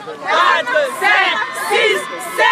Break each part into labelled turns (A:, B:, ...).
A: 6, 7,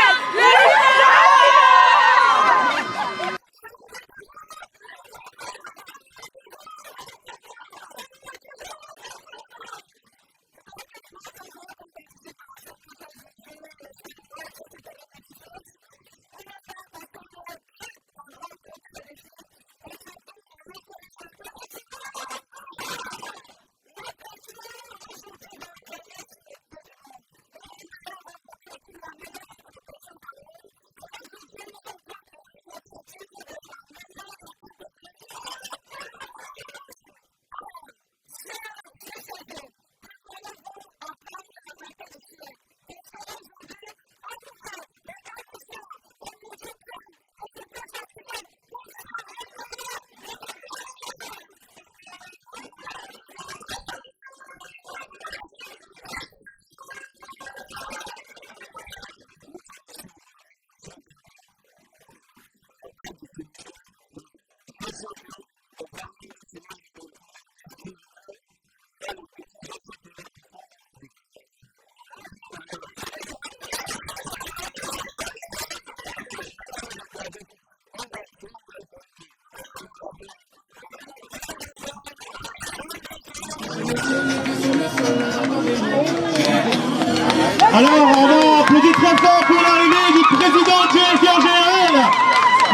B: Alors, on va applaudir très fort pour l'arrivée du président directeur général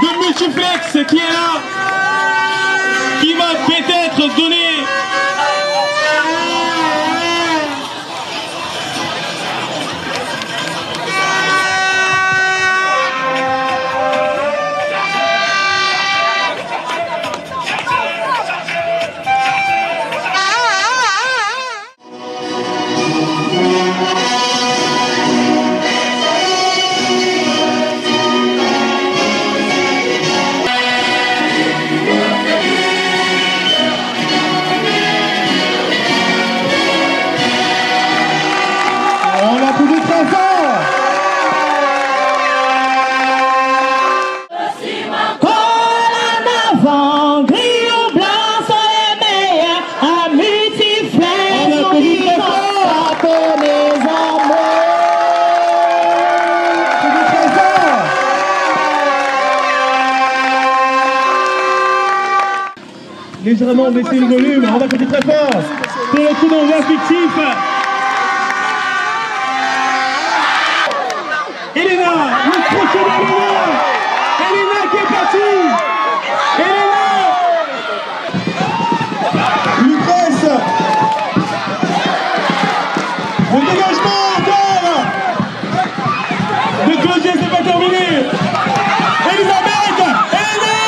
B: de Multiflex qui est là, qui va peut-être donner légèrement baisser le volume, on va côté très fort pour le coup d'envoi fictif. Elena, le crochet d'Elena, Elena qui est partie, Elena, Lucrèce, le dégagement encore, le clocher c'est pas terminé, Elisabeth, Elena,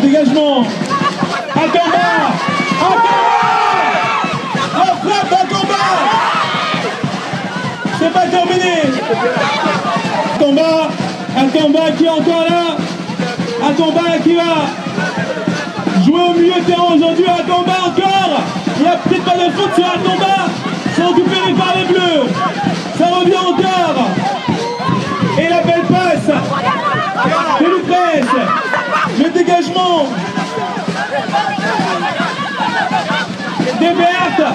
B: dégagement, à combat, la frappe à combat, c'est pas terminé, un combat qui est encore là, un combat qui va jouer au milieu de terrain aujourd'hui, un combat encore, il n'y a peut-être pas de faute sur un combat, c'est récupéré par les bleus, ça revient encore, et la belle passe de Lucrèce. Le dégagement des Berthes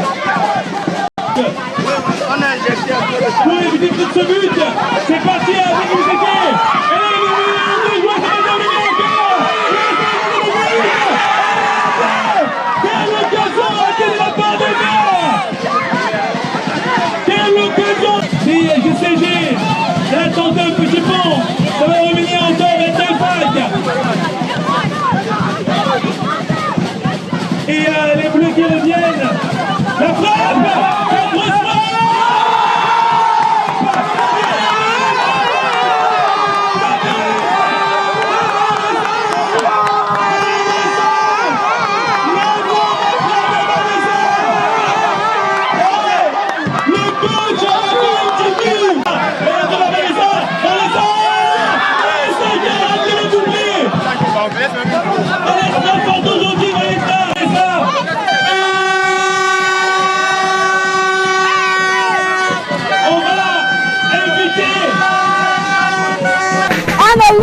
B: pour éviter tout ce but. C'est parti avec une équipe. Quelle occasion ratée de la part des Verts. Quelle occasion. Si GCG, là tente un petit pont, ça va revenir encore avec un pack. Et les bleus qui reviennent. La frappe, la grosse frappe.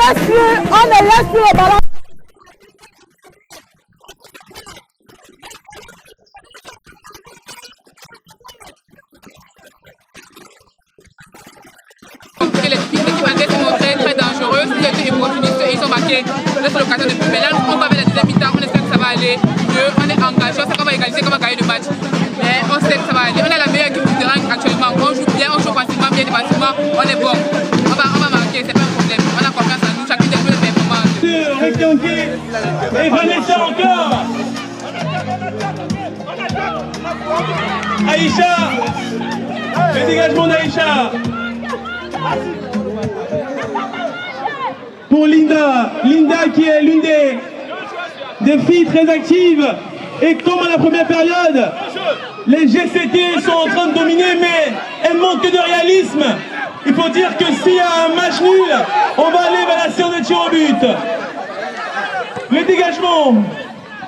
A: laisse plus le ballon.
C: Les équipes adverses sont montrées très dangereuses, ils étaient opportunistes et ils ont marqué notre occasion de plus. Mais là, on va vers la deuxième mi-temps, on espère que ça va aller mieux, on est engagé, on sait qu'on va égaliser, qu'on va gagner le match. Mais on sait que ça va aller. On est la meilleure équipe du terrain actuellement, on joue bien, on joue offensivement, bien défensivement, on est bon. On va marquer, c'est pas un problème. On a confiance en nous, chacune des deux performances.
B: Et Vanessa encore. Aïcha, le dégagement d'Aïcha. Pour Linda qui est l'une des filles très actives. Et comme à la première période, les GCT sont en train de dominer, mais elles manquent de réalisme. Il faut dire que s'il y a un match nul, on va aller vers la séance de tir au but. Le dégagement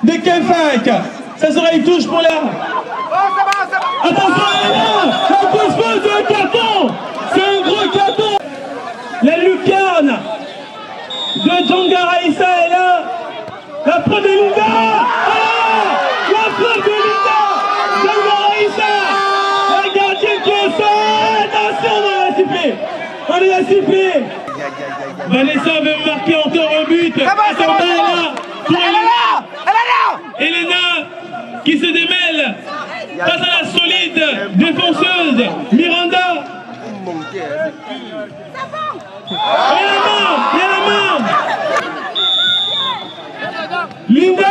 B: de Kenfak, ça sera une touche pour la... Attention, la pose de carton. C'est un gros carton. La lucarne de Djanga Raissa est là. La frappe de Linda. La frappe de Linda. Djanga Raissa. La gardienne qui est au sol. Attention, on est la sifflé. Vanessa veut marquer encore un but. Attention, elle est là. Pour Elena qui se démêle face à la solide défenseuse Miranda. Il y a la main. Linda.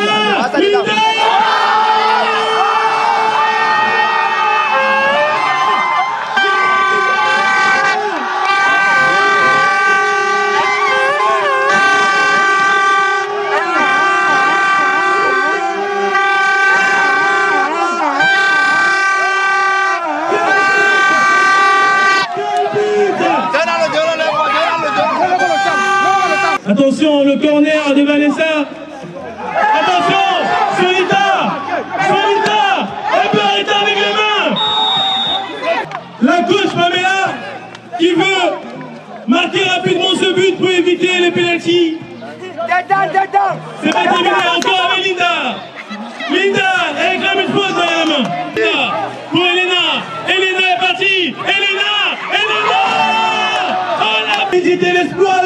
B: Attention, le corner de Vanessa. Attention, Solita, elle peut arrêter avec les mains. La coach Pamela qui veut marquer rapidement ce but pour éviter les pénaltys. C'est pas terminé encore avec Linda, elle réclame une faute dans la main. Pour Elena est partie. Elena. Oh là, c'était l'espoir.